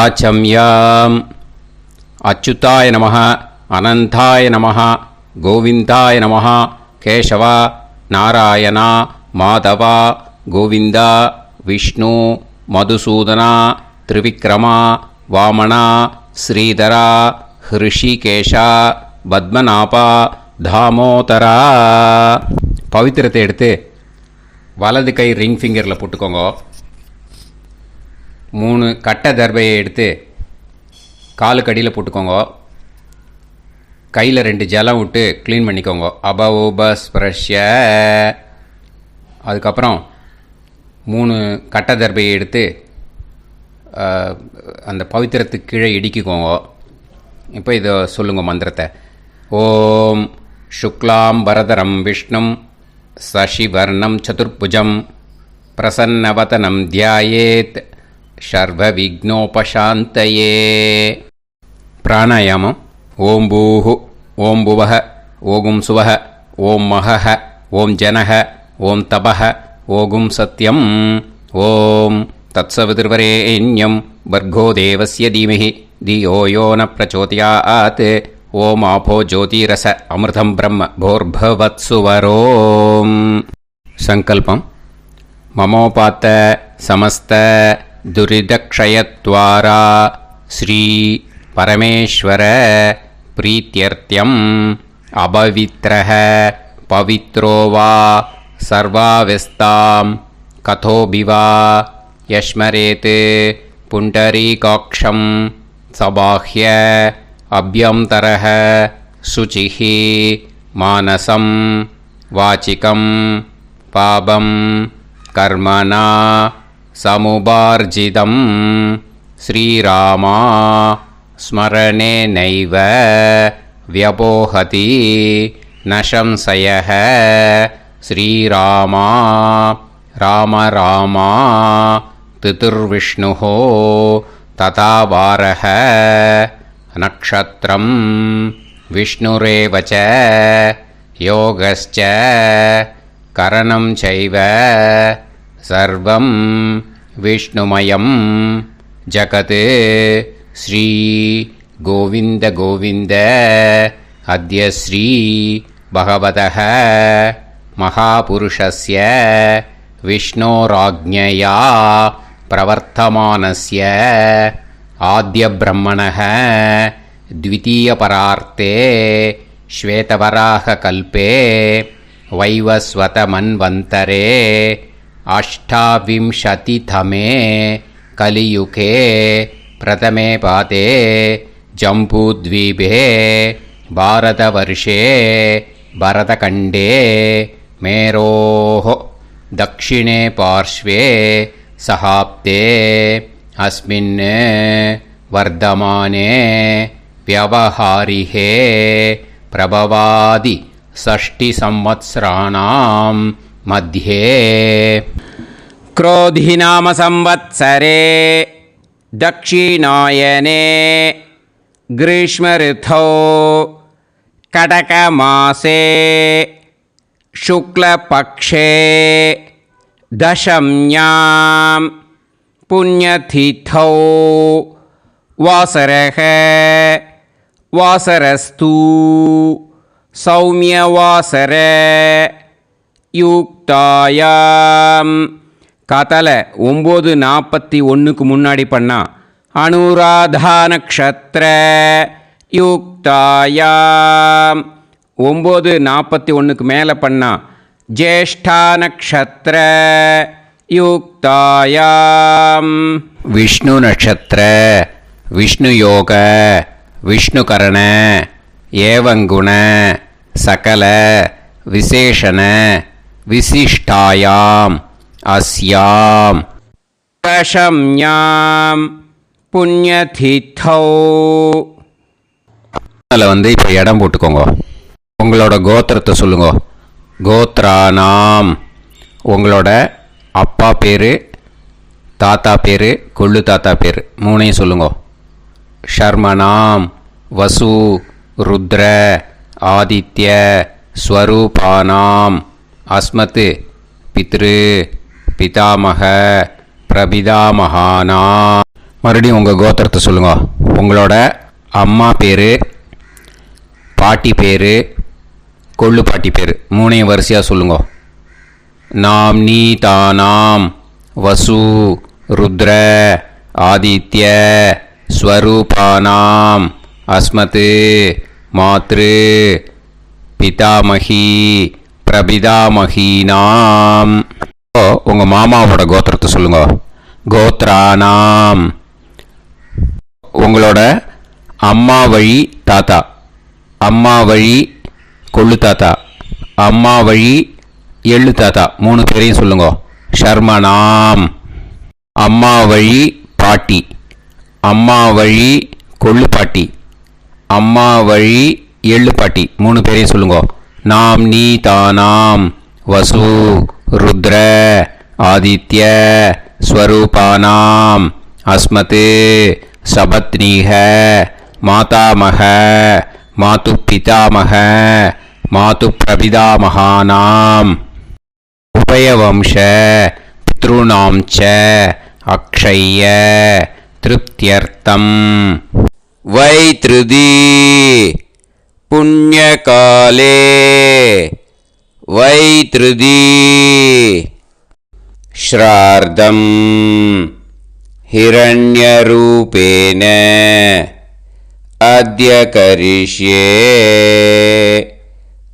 ஆச்சம்யாம். அச்சுதாய நமः, அனந்தாய நமः, கோவிந்தாய நமः, கேசவா, நாராயணா, மாதவா, கோவிந்தா, விஷ்ணு, மதுசூதனா, திரிவிக்ரமா, வாமனா, ஸ்ரீதரா, ஹிருஷிகேஷா, பத்மநாபா, தாமோதரா. பவித்திரத்தை எடுத்து வலது கை ரிங் ஃபிங்கரில் போட்டுக்கோங்க. 3 கட்டை தர்பையை எடுத்து காலுக்கடியில் போட்டுக்கோங்க. கையில் 2 ஜலம் விட்டு க்ளீன் பண்ணிக்கோங்க. அபவோபஸ்பிரஷ்ய. அதுக்கப்புறம் 3 கட்டை தர்பையை எடுத்து அந்த பவித்திரத்துக்கு கீழே இடிக்கிக்கோங்க. இப்போ இதை சொல்லுங்கள் மந்திரத்தை. ஓம் சுக்லாம் வரதரம் விஷ்ணும் சசிவர்ணம் சதுர்புஜம் பிரசன்னவதனம் தியாயேத் சர்வ விக்னோபசாந்தயே. பிராணாயாமம். ஓம் பூஹு, ஓம் புவஹ, ஓகும் சுவஹ, ஓம் மஹஹ, ஓம் ஜனஹ, ஓம் தபஹ, ஓகும் சத்யம். ஓம் தத்சவிதுர்வரேண்யம் பர்கோ தேவஸ்ய தீமஹி தியோ யோ ந பிரச்சோதயாத். ஓம் ஆபோ ஜோதிரச அமிர்தம் பிரம்ம போர்பவத்சுவரோம். சங்கல்பம். மமோபாத்த சமஸ்த துரிதக்ஷயத்வாரா ஸ்ரீ பரமேஸ்வர பிரீத்யர்த்தியம் அபவித்ரஹ பவித்ரோ வா சர்வாவஸ்தாம் கதோபிவா யஸ்மரேத் புண்டரீகாக்ஷம் சபாஹ்ய அப்யந்தரஹ சுசிஹ மானசம் வாசிகம் பாபம் கர்மணா சமுபார்ஜிதம் ஸ்ரீராமா ஸ்மரணேனைவ வ்யபோஹதி ந சம்சயः. ஸ்ரீராமா ராம ராமா திதிர்விஷ்ணுः ததா வாரः. நக்ஷத்ரம் விஷ்ணுரேவ ச யோகஸ்ச கரணம் சைவ சர்வம் விஷ்ணுமயம் ஜகத். ஸ்ரீ கோவிந்த கோவிந்த அத்ய ஸ்ரீ பகவதः மகாபுருஷஸ்ய விஷ்ணோராஜ்ஞயா பிரவர்த்தமானஸ்ய ஆத்ய பிரம்மணः த்விதீயபரார்த்தே ஸ்வேதவராக கல்பே வைவஸ்வத மன்வந்தரே அஷ்டாவிம்சதிதமே கலியுகே பிரதமே பாதே ஜம்பூத்வீபே பாரதவர்ஷே பரதகண்டே மேரோः தக்ஷிணே பார்ஷ்வே சஹாப்தே அஸ்மின் வர்தமானே व्यवहारिहे प्रभवादि 6 संवत्सराणां मध्ये क्रोधिनाम संवत्सरे दक्षिणायने ग्रीष्मऋतौ कटकमासे शुक्लपक्षे दशम्यां पुण्यतिथौ वासरः वासरस्तु सौम्यवासर யுக்தாயாம். காத்தால 9:41க்கு முன்னாடி பண்ணா அனுராதா நக்ஷத்திர யுக்தாயாம். 9:41க்கு மேலே பண்ணா ஜேஷ்டா நக்ஷத்திர யுக்தாயாம். விஷ்ணு நட்சத்திர விஷ்ணு யோக விஷ்ணுகரண ஏவங்குண சகல விசேஷண விசிஷ்டாயாம் அஸ்யாம் தசம்யாம் புண்ணியதிதௌ. அதில் இப்போ இடம் போட்டுக்கோங்க. உங்களோட கோத்திரத்தை சொல்லுங்க. கோத்ரானாம். உங்களோட அப்பா பேர், தாத்தா பேர், கொள்ளு தாத்தா பேர் 3ஐயும் சொல்லுங்க. ஷர்மனாம் வசு ருத்ர ஆதித்ய ஸ்வரூபானாம் அஸ்மத் பித்ரு பிதாமக பிரபிதாமகானாம் மறுபடியும் உங்கள் கோத்திரத்தை சொல்லுங்க. உங்களோட அம்மா பேர், பாட்டி பேர், கொள்ளு பாட்டி பேர் மூணையும் வரிசையாக சொல்லுங்க. நாம்னி தானாம் வசு ருத்ர ஆதித்ய ஸ்வரூபானாம் அஸ்மத் மாத்ரு பிதாமகி பிரபிதாமகீனாம். உங்கள் மாமாவோட கோத்திரத்தை சொல்லுங்க. கோத்ரானாம். உங்களோட அம்மா வழி தாத்தா, அம்மா வழி கொள்ளு தாத்தா, அம்மா வழி எள்ளு தாத்தா மூணு பேரையும் சொல்லுங்க. ஷர்மனாம். அம்மா வழி பாட்டி, அம்மா வழி கொள்ளு பாட்டி, அம்மா வழி எள்ளு பாட்டி மூணு பேரையும் சொல்லுங்க. நாம் நீ தானாம் வசு ருத்ர ஆதித்ய ஸ்வரூபானாம் அஸ்மத் சபத்னீஹ மாதாமக மாது பிதாமக மாது பிரபிதாமகானாம் உபயவம்ச பித்ருணாம் ச அக்ஷய்ய திருப்தியர்த்தம். வைத்ருதி புண்ணியகாலே வைத்ருதி ஸ்ரார்த்தம் ஹிரண்யரூபேன அத்ய கரிஷ்யே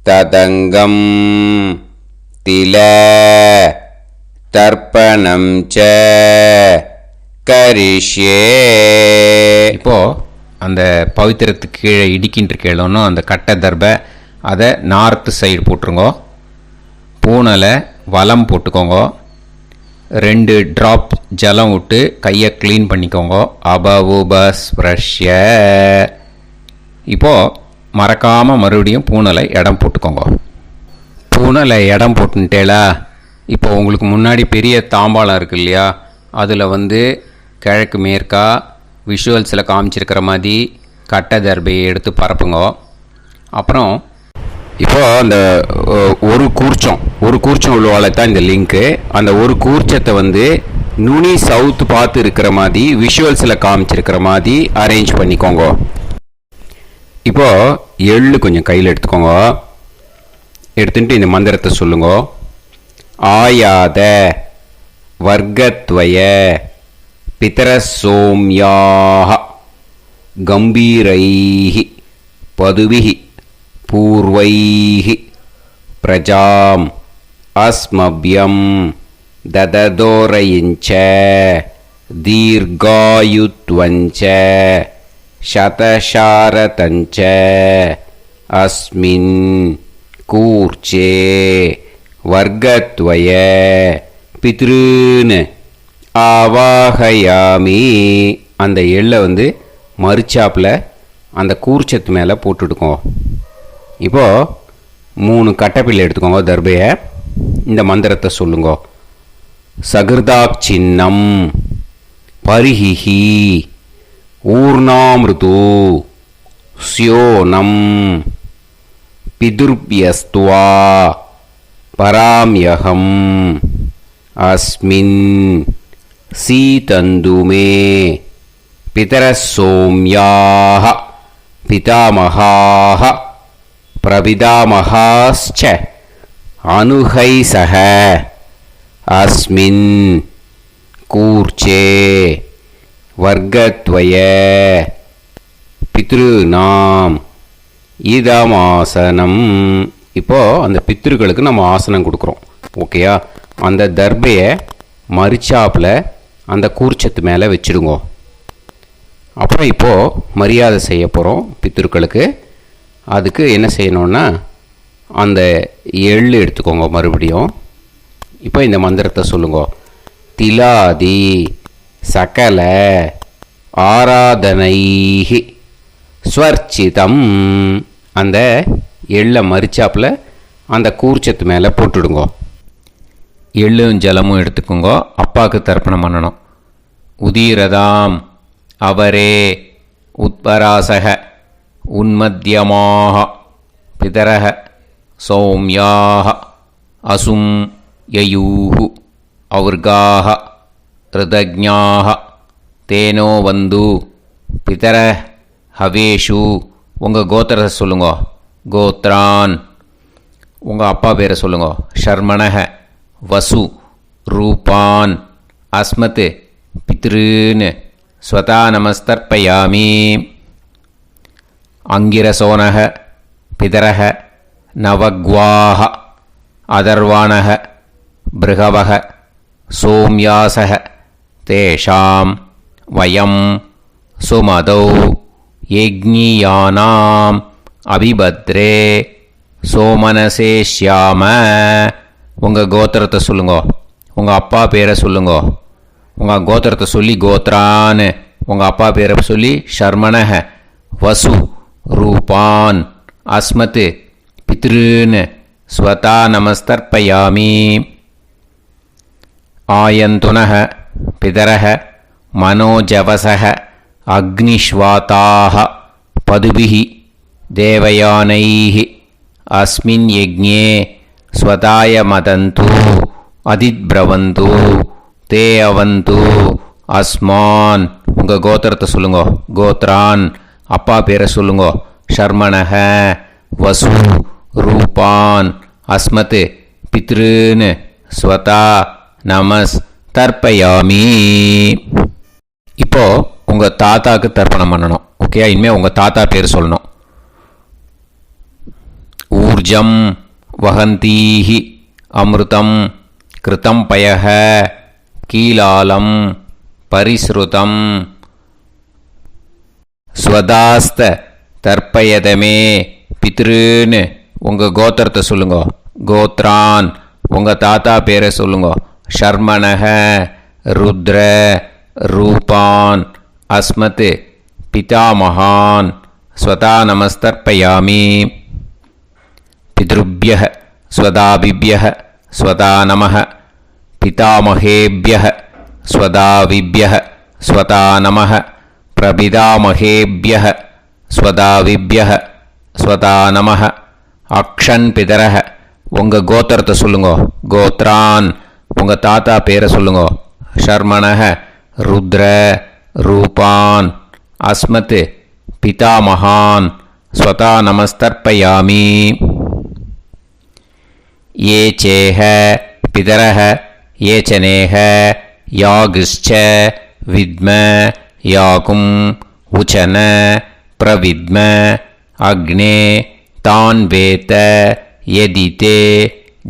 ததங்கம் தில தர்ப்பணம் ச கரிஷ்யே. இப்போது அந்த பவித்திரத்துக்கு கீழே இடிக்கின்ற கீழே அந்த கட்டை தர்பை அதை நார்த்து சைடு போட்டுருங்க. பூனலை வலம் போட்டுக்கோங்க. 2 ட்ராப் ஜலம் விட்டு கையை க்ளீன் பண்ணிக்கோங்க. அபவுபஸ்ப்ரஷ்ய. இப்போது மறக்காமல் மறுபடியும் பூனலை இடம் போட்டுக்கோங்க. பூனலை இடம் போட்டுட்டேலா. இப்போ உங்களுக்கு முன்னாடி பெரிய தாம்பாளம் இருக்குது இல்லையா, அதில் கிழக்கு மேற்கா விஷுவல்ஸில் காமிச்சிருக்கிற மாதிரி கட்டை தர்பையை எடுத்து பரப்புங்க. அப்புறம் இப்போது அந்த ஒரு கூர்ச்சம் உள்ளவால தான் இந்த லிங்க்கு. அந்த ஒரு கூர்ச்சத்தை நுனி சவுத்து பார்த்து இருக்கிற மாதிரி விஷுவல்ஸில் காமிச்சிருக்கிற மாதிரி அரேஞ்ச் பண்ணிக்கோங்க. இப்போது எள்ளு கொஞ்சம் கையில் எடுத்துக்கோங்க. எடுத்துட்டு இந்த மந்திரத்தை சொல்லுங்க. ஆயாத வர்க்கத்வய பிதரசோம்யாக கம்பீரைஹி பதுவிஹி பூர்வைஹி பிரஜாம் அஸ்மப்யம் தததோரயிஞ்ச தீர்காயுத்வஞ்ச சதசாரதஞ்ச அஸ்மின் கூர்ச்சே வர்க்கத்வய பித்ருன்னு ஆவாகயாமி. அந்த எள்ளை மறுச்சாப்பில் அந்த கூர்ச்சத்து மேலே போட்டுடுக்கோங்க. இப்போது 3 கட்டைப்பிள்ளை எடுத்துக்கோங்க. தர்பையை இந்த மந்திரத்தை சொல்லுங்க. சகிருதாக் சின்னம் பரிஹிஹி ஊர்ணாமிருது ஸ்யோனம் பிதுர்பியஸ்துவா பராம்யகம் அஸ்மின் சீதந்துமே பிதரசோம்யாக பிதாமகாः பிரபிதாமகாஸ்ச அனுகைசக அஸ்மின் கூர்ச்சே வர்க்கத்வய பித்ருநாம் இதமாசனம். இப்போது அந்த பித்ருக்களுக்கு நம்ம ஆசனம் கொடுக்குறோம். ஓகேயா? அந்த தர்பையை மறுச்சாப்பில் அந்த கூர்ச்சத்து மேலே வச்சுடுங்க. அப்புறம் இப்போது மரியாதை செய்ய போகிறோம் பித்ருக்களுக்கு. அதுக்கு என்ன செய்யணுன்னா அந்த எள்ளு எடுத்துக்கோங்க. மறுபடியும் இப்போ இந்த மந்திரத்தை சொல்லுங்க. திலாதி சகல ஆராதனைஹி ஸ்வர்ச்சிதம். அந்த எள்ளை மரிச்சாப்பில் அந்த கூர்ச்சத்து மேலே போட்டுடுங்க. எள்ளும் ஜலமும் எடுத்துக்கோங்க. அப்பாவுக்கு தர்ப்பணம் பண்ணணும். உதீரதாம் அவரே உத்பராசக உன்மத்தியமாக பிதரக சௌமியாக அசும் யயூஹு அவர்காக ரிதஜ்ஞாக தேனோ வந்து பிதர ஹவேஷு உங்கள் கோத்திரத்தை சொல்லுங்க. கோத்ரான் உங்கள் அப்பா பேரை சொல்லுங்க. ஷர்மணஹ வசு ரூபான் அஸ்மத் பித்ருன்னு ஸ்வதா நமஸ்தர்ப்பயாமி. அங்கிரசோனஹ பிதரஹ நவக்வாஹ அதர்வாணஹ பிருகவஹ சோம்யாசஹ தேஷாம் வயம் சுமதௌ யஜ்ஞியானாம் அபிபத்ரே சோமனசே ஷ்யாம. உங்கள் கோத்திரத்தை சொல்லுங்க. உங்கள் அப்பா பேரை சொல்லுங்க. உங்கள் கோத்திரத்தை சொல்லி கோத்ரான்னு உங்கள் அப்பா பேரை சொல்லி ஷர்மணஹ வசு ரூபான் அஸ்மத் பித்ருன்னு ஸ்வதா நமஸ்தர்ப்பயாமி. ஆயந்துனஹ பிதரஹ மனோஜவசஹ அக்னிஷ்வாதாஹ பதுபிஹி தேவயானைஹி அஸ்மின் யஜ்ஞே ஸ்வதாய மதந்து அதித்ப்ரவந்து தே அவந்து அஸ்மான். உங்கள் கோத்திரத்தை சொல்லுங்க. கோத்ரான் அப்பா பேரை சொல்லுங்க. ஷர்மணஹ வசு ரூபான் அஸ்மத் பித்ருன்னு ஸ்வதா நமஸ் தர்ப்பயாமி. இப்போ உங்கள் தாத்தாவுக்கு தர்ப்பணம் பண்ணணும். ஓகே, இனிமேல் உங்கள் தாத்தா பேர் சொல்லணும். ஊர்ஜம் வஹந்தீஹி அமிர்தம் கிருதம் பயஹ கீலாலம் பரிஸ்ருதம் ஸ்வதாஸ்த தர்ப்பயதமே பித்ருன்னு உங்கள் கோத்திரத்தை சொல்லுங்க. கோத்ரான் உங்கள் தாத்தா பேரை சொல்லுங்க. ஷர்மணஹ ருத்ர ரூபான் அஸ்மத் பிதாமகான் ஸ்வதா நமஸ்தர்ப்பயாமி. பித்ருப்யஹ ஸ்வதாபிப்யஹ ஸ்வதா நமஹ பிதாமகேப்யஹ ஸ்வதாவிப்யஹ ஸ்வதா நமஹ பிரபிதாமகேப்யஹ ஸ்வதாவிப்யஹ ஸ்வதா நமஹ. அக்ஷன் பிதரஹ உங்கள் கோத்திரத்தை சொல்லுங்க. கோத்ரான் உங்கள் தாத்தா பேரை சொல்லுங்க. ஷர்மணஹ ருத்ர ரூபான் அஸ்மத் பிதாமகான் ஸ்வதா நமஸ்தர்ப்பயாமி. ये चेह पितरः ये च नेह यागश्च विद्म याकुं उचन प्रविद्म अग्ने तान् वेत यदिते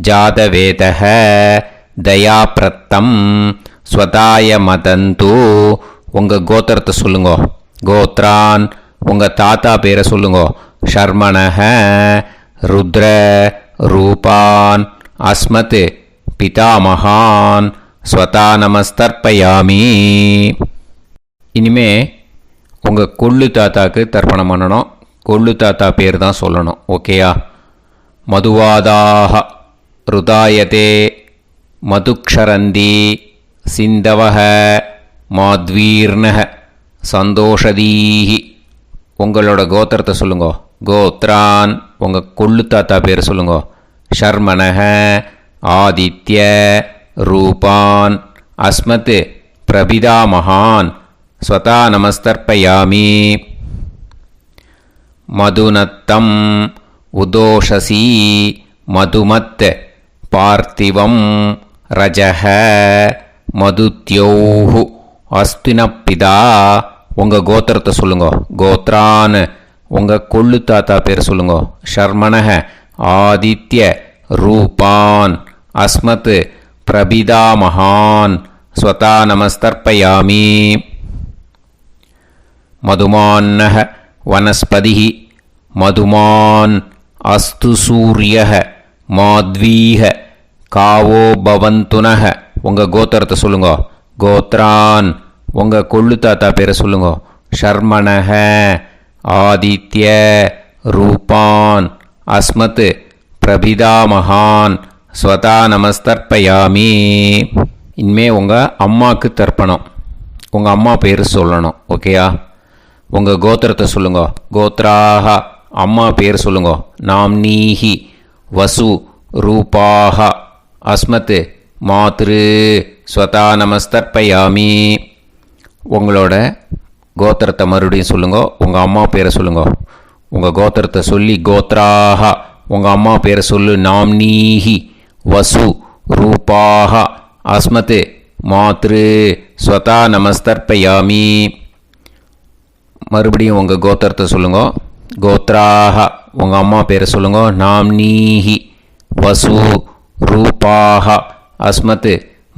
जातवेतः दयाप्रत्तं स्वताय मदन्तु. உங்கள் கோத்திரத்தை சொல்லுங்க. கோத்ரான் உங்கள் தாத்தா பேரை சொல்லுங்க. ஷர்மணஹ ருத்ர ரூபான் அஸ்மத் பிதாமகான் ஸ்வதா நமஸ்தர்ப்பயாமி. இனிமே உங்கள் கொள்ளு தாத்தாக்கு தர்ப்பணம் பண்ணணும். கொள்ளு தாத்தா பேர் தான் சொல்லணும். ஓகேயா? மதுவாதாக ருதாயதே மதுக்ஷரந்தி சிந்தவஹ மாத்வீர்ணஹ சந்தோஷதீஹி. உங்களோட கோத்திரத்தை சொல்லுங்க. கோத்ரான் உங்கள் கொள்ளு தாத்தா பேர் சொல்லுங்க. ஷர்மணஹ ஆதித்ய ரூபான் அஸ்மத் பிரபிதாமகான் ஸ்வதா நமஸ்தர்ப்பயாமி. மதுநத்தம் உதோஷசி மதுமத் பார்த்திவம் ரஜஹ மதுத்யோஹு அஸ்தினப்பிதா. உங்கள் கோத்திரத்தை சொல்லுங்க. கோத்ரான் உங்கள் கொள்ளு தாத்தா பேர் சொல்லுங்க. ஷர்மணஹ ஆதித்ய ரூபான் அஸ்மத் பிரபிதாமகான் ஸ்வதா நமஸ்தர்ப்பயாமி. மதுமான்னஹ வனஸ்பதிஹி மதுமான் அஸ்து சூரியஹ மாத்வீஹ காவோ பவந்துனஹ. உங்கள் கோத்திரத்தை சொல்லுங்க. கோத்ரான் உங்கள் கொள்ளு தாத்தா பேரை சொல்லுங்க. ஷர்மணஹ ஆதித்ய ரூபான் அஸ்மத் பிரபிதாமகான் ஸ்வதா நமஸ்தர்ப்பயாமி. இனிமே உங்கள் அம்மாவுக்கு தர்ப்பணம். உங்கள் அம்மா பேர் சொல்லணும். ஓகேயா? உங்கள் கோத்திரத்தை சொல்லுங்க. கோத்ராக அம்மா பேர் சொல்லுங்க. நாம்னீஹி வசு ரூபாக அஸ்மத் மாத்ரு ஸ்வதா நமஸ்தர்ப்பயாமி. உங்களோட கோத்திரத்தை மறுபடியும் சொல்லுங்க. உங்கள் அம்மா பேரை சொல்லுங்க. உங்கள் கோத்திரத்தை சொல்லி கோத்ராஹா, உங்கள் அம்மா பேரை சொல்லு. நாம்னீஹி வசு ரூபாஹா அஸ்மத் மாத்ரு ஸ்வதா நமஸ்தர்ப்பயாமி. மறுபடியும் உங்கள் கோத்திரத்தை சொல்லுங்க. கோத்ராஹா, உங்கள் அம்மா பேரை சொல்லுங்க. நாம்னீஹி வசு ரூபாஹா அஸ்மத்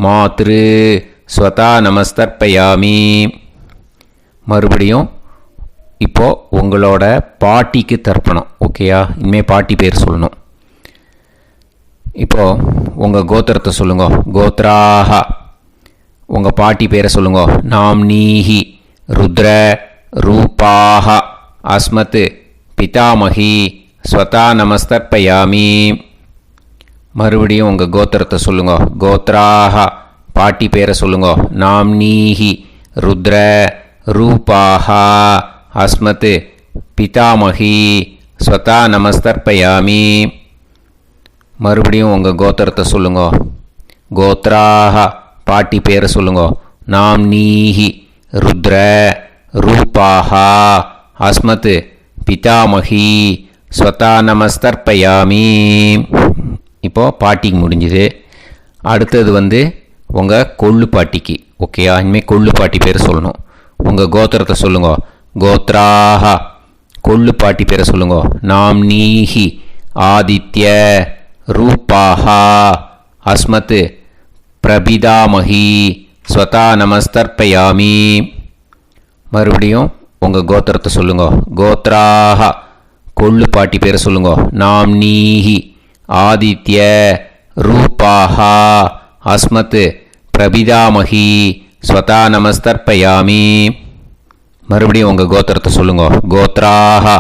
மாத்ரு ஸ்வதா நமஸ்தர்ப்பயாமி. மறுபடியும் இப்போது உங்களோட பாட்டிக்கு தர்ப்பணம். ஓகேயா? இனிமேல் பாட்டி பேர் சொல்லணும். இப்போது உங்கள் கோத்திரத்தை சொல்லுங்க. கோத்ராஹா, உங்கள் பாட்டி பேரை சொல்லுங்க. நாம்னீஹி ருத்ர ரூபாஹா அஸ்மத் பிதாமகி ஸ்வதா நமஸ்தர்ப்பயாமி. மறுபடியும் உங்கள் கோத்திரத்தை சொல்லுங்க. கோத்ராஹா, பாட்டி பேரை சொல்லுங்க. நாம்னீஹி ருத்ர ரூபாஹா அஸ்மத் பிதாமகி ஸ்வதா நமஸ்தர்ப்பயாமி. மறுபடியும் உங்கள் கோத்திரத்தை சொல்லுங்க. கோத்ராஹா, பாட்டி பேரை சொல்லுங்க. நாம்னீஹி ருத்ர ரூபாஹா அஸ்மத் பிதாமகி ஸ்வதா நமஸ்தர்ப்பயாமி. இப்போது பாட்டிக்கு முடிஞ்சுது. அடுத்தது உங்கள் கொள்ளு பாட்டிக்கு. ஓகேயா? இனிமேல் கொள்ளு பாட்டி பேர் சொல்லணும். உங்கள் கோத்திரத்தை சொல்லுங்க. கோத்ராஹா, கொள்ளு பாட்டி பேரை சொல்லுங்க. நாம்னீஹி ஆதித்ய ரூபாஹா அஸ்மத் பிரபிதாமகி ஸ்வதா நமஸ்தர்ப்பயாமி. மறுபடியும் உங்கள் கோத்திரத்தை சொல்லுங்க. கோத்ராஹா, கொள்ளு பாட்டி பேரை சொல்லுங்க. நாம்னீஹி ஆதித்ய ரூபாஹா அஸ்மத் பிரபிதாமகி ஸ்வதா நமஸ்தர்ப்பயாமி. மறுபடியும் உங்கள் கோத்திரத்தை சொல்லுங்க. கோத்ராஹா,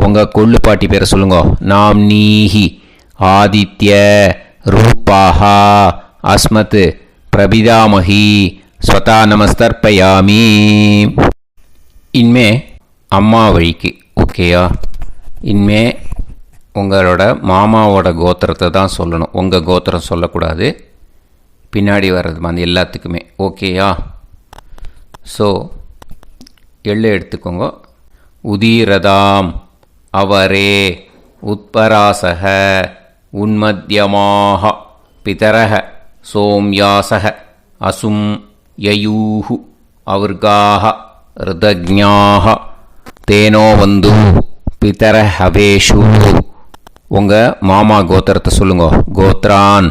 உங்கள் கொள்ளு பாட்டி பேரை சொல்லுங்க. நாம்னீஹி ஆதித்ய ரூபாஹா அஸ்மத் பிரபிதாமகி ஸ்வதா நமஸ்தர்ப்பயாமி. இனிமே அம்மா வழிக்கு. ஓகேயா? இனிமே உங்களோட மாமாவோட கோத்திரத்தை தான் சொல்லணும். உங்கள் கோத்திரம் சொல்லக்கூடாது. பின்னாடி வர்றது எல்லாத்துக்குமே. ஓகேயா? ஸோ எள்ளு எடுத்துக்கோங்க. உதீரதாம் அவரே உத்பராசக உன்மத்யமாக பிதரக சோம்யாசக அசும் யயூஹு அவர்காக ருதஜ்ஞாக தேனோ வந்து பிதர ஹவேஷு. உங்கள் மாமா கோத்திரத்தை சொல்லுங்க. கோத்ரான்,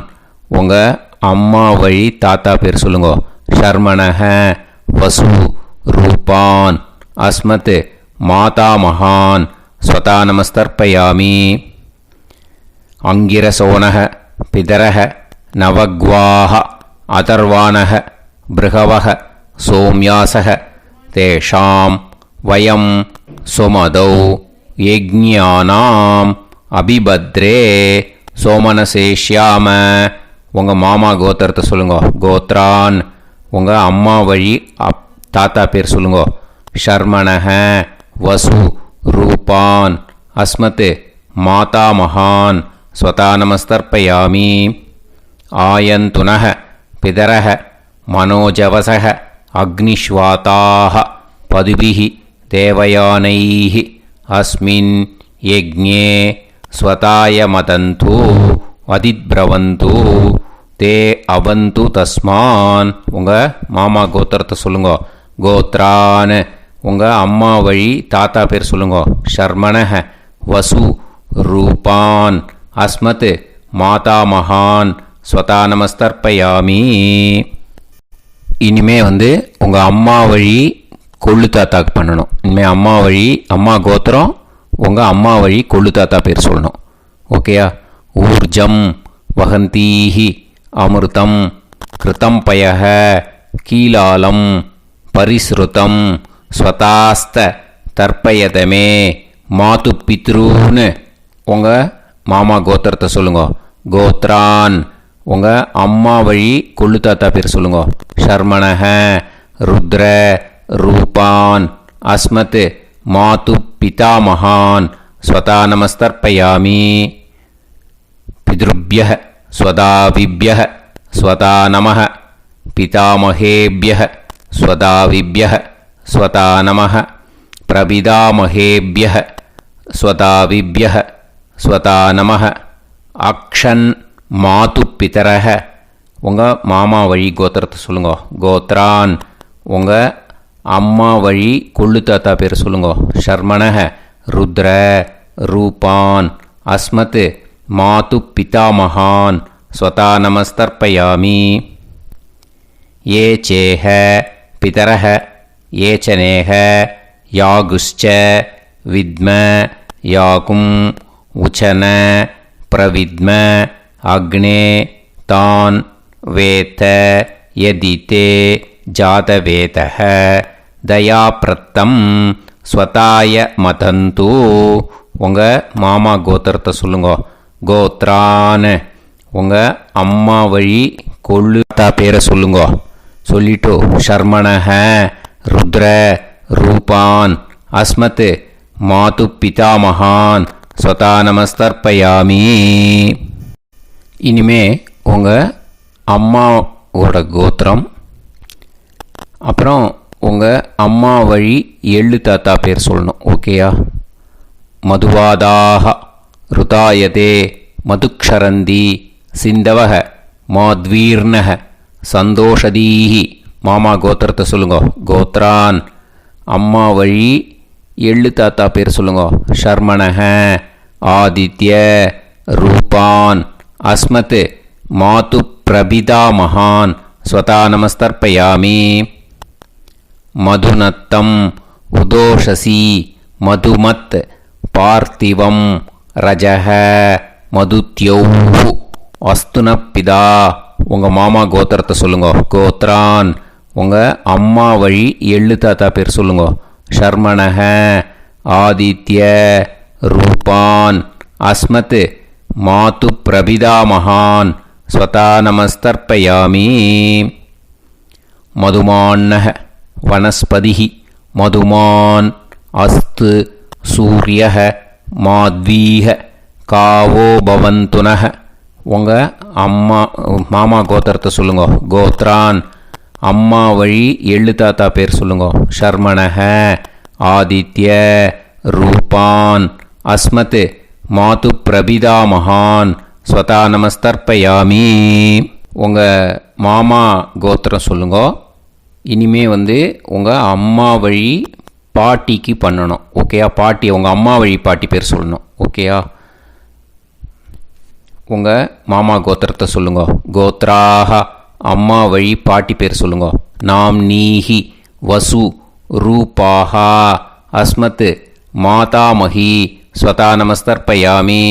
உங்கள் அம்மா வழி தாத்தா பேர் சொல்லுங்க. ஷர்மணஹ வசு ரூபான் அஸ்மத் மாதா மகான் ஸ்வதா நமஸ்தர்ப்பயாமி. அங்கிரசோனஹ பிதரஹ நவக்வாஹ அதர்வாணஹ பிருகவஹ சோம்யாசஹ தேஷாம் வயம் சுமதௌ யஜ்ஞானாம் அபிபத்ரே சோமனசேஷ்யாம. உங்கள் மாமா கோத்திரத்தை சொல்லுங்க. கோத்ரான், உங்கள் அம்மா வழி தாத்தா பேர் சொல்லுங்க. ஷர்மணஹ வசு ரூபான் அஸ்மத் மாதா மகான் ஸ்வதா நமஸ்தர்ப்பயாமி. ஆயந்துனஹ பிதரஹ மனோஜவசஹ அக்னிஷ்வாதாஹ பதுபிஹி தேவயானைஹி அஸ்மின் யஜ்ஞே ஸ்வதாய மதந்து அதிப்ரவந்து தே அவந்து தஸ்மான். உங்கள் மாமா கோத்திரத்தை சொல்லுங்க. கோத்ரான், உங்கள் அம்மா வழி தாத்தா பேர் சொல்லுங்க. ஷர்மணஹ வசு ரூபான் அஸ்மத் மாதா மகான் ஸ்வதா நமஸ்தர்ப்பயாமி. இனிமே உங்கள் அம்மா வழி கொள்ளு தாத்தாக்கு பண்ணணும். இனிமேல் அம்மா வழி, அம்மா கோத்திரம், உங்கள் அம்மா வழி கொள்ளு தாத்தா பேர் சொல்லணும். ஓகேயா? ஊர்ஜம் வகந்தீஹி அமிர்தம் கிருதம் பயஹ கீலாலம் பரிஸ்ருதம் ஸ்வதாஸ்த தர்ப்பயதமே மாது பித்ரூன்னு. உங்கள் மாமா கோத்திரத்தை சொல்லுங்க. கோத்ரான், உங்கள் அம்மா வழி கொள்ளு தாத்தா பேர் சொல்லுங்க. ஷர்மணஹ ருத்ர ரூபான் அஸ்மத் மாது பிதாமகான் ஸ்வதா நமஸ்தர்ப்பயாமி. பித்ருப்யஹ ஸ்வதாவிப்யஹ ஸ்வதா நமஹ பிதாமகேப்யஹ ஸ்வதாவிப்யः ஸ்வதா நமः பிரபிதாமஹேப்யः ஸ்வதாவிப்யः ஸ்வதா நமः அக்ஷன் மாது பிதரஹ உங்கள் மாமா வழி கோத்திரத்தை சொல்லுங்க. கோத்ரான் உங்கள் அம்மா வழி கொள்ளு தாத்தா பேர் சொல்லுங்க. ஷர்மணஹ ருத்ர ரூபான் அஸ்மத் மாது பிதாமகான் ஸ்வதா நமஸ்தர்ப்பயாமி. ये चेह पितरः ये च नेह यागुश्च विद्म याकुम् उचन प्रविद्म अग्ने तान् वेत यदिते जातवेतः दयाप्रत्तं स्वताय मदन्तु உங்கள் மாமா கோத்திரத்தை சொல்லுங்க. கோத்ரான் உங்கள் அம்மா வழி கொள்ளு தாத்தா பேரை சொல்லுங்க. சொல்லிட்டு ஷர்மணஹ ருத்ர ரூபான் அஸ்மத் மாது பிதாமகான் ஸ்வதா நமஸ்தர்ப்பயாமி. இனிமே உங்கள் அம்மாவோட கோத்திரம், அப்புறம் உங்கள் அம்மா வழி எள்ளு தாத்தா பேர் சொல்லணும். ஓகேயா? மதுவாதாக ருதாயதே மதுக்ஷரந்தி சிந்தவக மாத்வீர்ணக சந்தோஷதீஹி. மாமா கோத்திரத்தை சொல்லுங்க. கோத்ரான் அம்மா வழி எள்ளு தாத்தா பேர் சொல்லுங்க. ஷர்மணஹ ஆதித்ய ரூபான் அஸ்மத் மாது பிரபிதாமகான் ஸ்வதா நமஸ்தர்ப்பயாமி. மதுநத்தம் உதோஷசி மதுமத் பார்த்திவம் ரஜஹ மதுத்யௌஹு அஸ்துனப்பிதா உங்கள் மாமா கோத்திரத்தை சொல்லுங்க. கோத்ரான் உங்கள் அம்மா வழி எள்ளு தாத்தா பேர் சொல்லுங்க. ஷர்மணஹ ஆதித்ய ரூபான் அஸ்மத் மாது பிரபிதாமகான் ஸ்வதா நமஸ்தர்ப்பயாமி. மதுமான்னஹ வனஸ்பதிஹி மதுமான் அஸ்து சூரியஹ மாத்வீஹ காவோ பவந்துனஹ உங்கள் மாமா கோத்திரத்தை சொல்லுங்க. கோத்ரான் அம்மா வழி எள்ளு தாத்தா பேர் சொல்லுங்க. ஷர்மணஹ ஆதித்ய ரூபான் அஸ்மத் மாது பிரபிதாமகான் ஸ்வதா நமஸ்தர்ப்பயாமி. உங்கள் மாமா கோத்திரம் சொல்லுங்க. இனிமே உங்கள் அம்மா வழி பாட்டிக்கு பண்ணணும். ஓகேயா? பாட்டி உங்கள் அம்மா வழி பாட்டி பேர் சொல்லணும். ஓகேயா? உங்கள் மாமா கோத்திரத்தை சொல்லுங்க. கோத்ராக அம்மா வழி பாட்டி பேர் சொல்லுங்க. நாம் நீஹி வசு ரூபாஹா அஸ்மத் மாதாமஹி ஸ்வதா நமஸ்தர்ப்பயாமி.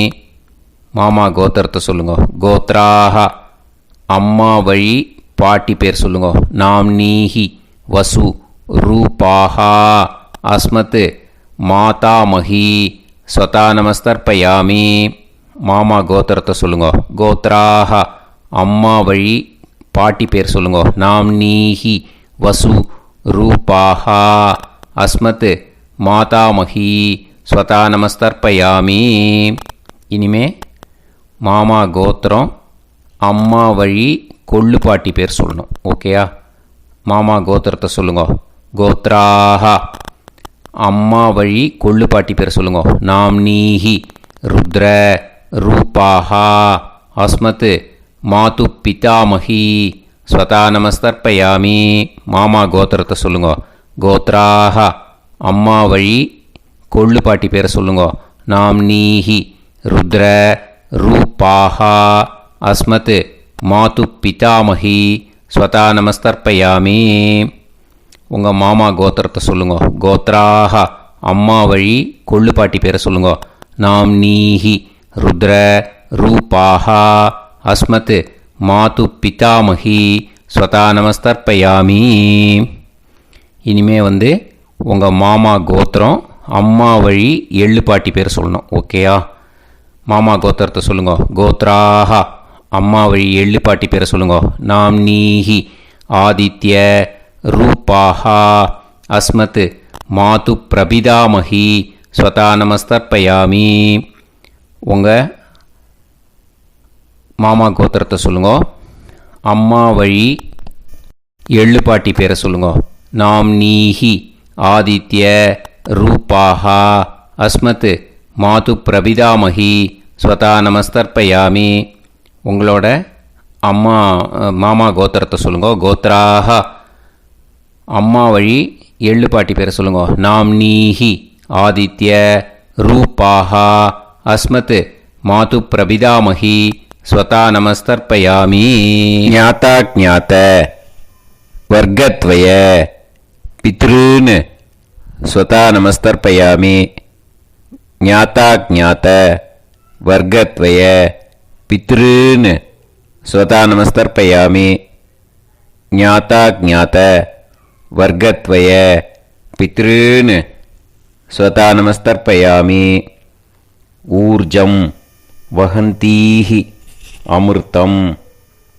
மாமா கோத்திரத்தை சொல்லுங்க. கோத்ராக அம்மா வழி பாட்டி பேர் சொல்லுங்க. நாம் நீஹி வசு ரூபாஹா அஸ்மத் மாதாமஹி ஸ்வதா நமஸ்தர்ப்பயாமி. மாமா கோத்திரத்தை சொல்லுங்க. கோத்ராக அம்மா வழி பாட்டி பேர் சொல்லுங்க. நாம் நீஹி வசு ரூபாஹா அஸ்மத் மாதாமஹி ஸ்வதா நமஸ்தர்ப்பயாமி. இனிமே மாமா கோத்திரம் அம்மா வழி கொள்ளு பாட்டி பேர் சொல்லணும். ஓகேயா? மாமா கோத்திரத்தை சொல்லுங்க. கோத்ராக அம்மா வழி கொள்ளு பாட்டி பேர் சொல்லுங்க. நாம் நீஹி ருத்ர ரூபாஹா அஸ்மத் மாது பிதாமஹி ஸ்வதா நமஸ்தர்ப்பயாமி. மாமா கோத்திரத்தை சொல்லுங்க. கோத்ராக அம்மா வழி கொள்ளு பாட்டி பேரை சொல்லுங்க. நாம் நீஹி ருத்ர ரூபாஹா அஸ்மத் மாது பிதாமஹி ஸ்வதா நமஸ்தர்ப்பயாமி. உங்கள் மாமா கோத்திரத்தை சொல்லுங்க. கோத்ராக அம்மா வழி கொள்ளு பாட்டி பேரை சொல்லுங்க. நாம் நீஹி ருத்ர ரூபாஹா அஸ்மத் மாது பிதாமஹி ஸ்வதா நமஸ்தர்ப்பயாமி. இனிமே உங்கள் மாமா கோத்திரம் அம்மா வழி எள்ளு பாட்டி பேர் சொல்லணும். ஓகேயா? மாமா கோத்திரத்தை சொல்லுங்க. கோத்ராக அம்மா வழி எள்ளு பாட்டி பேரை சொல்லுங்க. நாம் நீஹி ஆதித்ய ரூபாஹா அஸ்மத் மாது பிரபிதாமஹி ஸ்வதா நமஸ்தர்ப்பயாமி. உங்கள் மாமா கோத்திரத்தை சொல்லுங்க. அம்மா வழி எள்ளு பாட்டி பேரை சொல்லுங்க. நாம்னீஹி ஆதித்ய ரூபாः அஸ்மத் மாது பிரபிதாமகி ஸ்வதா நமஸ்தர்ப்பயாமி. உங்களோட அம்மா மாமா கோத்திரத்தை சொல்லுங்க. கோத்ராக அம்மா வழி எள்ளு பாட்டி பேரை சொல்லுங்க. நாம்னீஹி ஆதித்ய ரூபாः அஸ்மத் மாது பிரபிதாமகி ஸ்வதா நமஸ்தர்ப்பயாமி. ஞாதா ஞாத வர்க்கத்வய பித்ருன் ஸ்வதா நமஸ்தர்ப்பயாமி. ஞாதா ஞாத வர்க்கத்வய பித்ருன் ஸ்வதா நமஸ்தர்ப்பயாமி. ஞாதா ஞாத வர்க்கத்வய பித்ருன் ஸ்வதா நமஸ்தர்ப்பயாமி. ஊர்ஜம் வஹந்தீஹி அமிர்தம்